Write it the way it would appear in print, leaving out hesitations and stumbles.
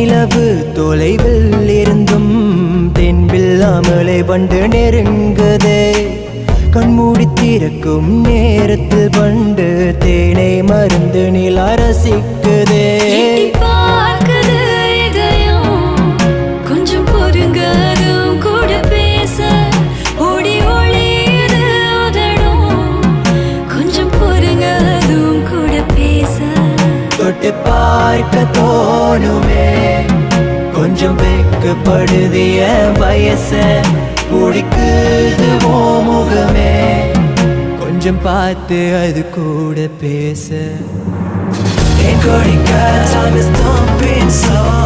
நிலவு தொலைவில் இருந்தும் தென்பில்லாமலை வண்டு நெருங்குதே. கண்மூடி திறக்கும் நேரத்தில் வண்டு தேனை மருந்து நிலா ரசிக்குதே. கொஞ்சம் பொறுங்க அதுவும் கூட பேச ஓடி ஒளியுது உதடும். கொஞ்சம் பொறுங்க அதுவும் கூட பேச தொட்டு பார்க்க தோணுமே கொஞ்சம் வெக்கப்படுதிய வயச பிடிக்குது ஓ முகமே கொஞ்சம் பார்த்து அது கூட பேச. Time is thumping slow.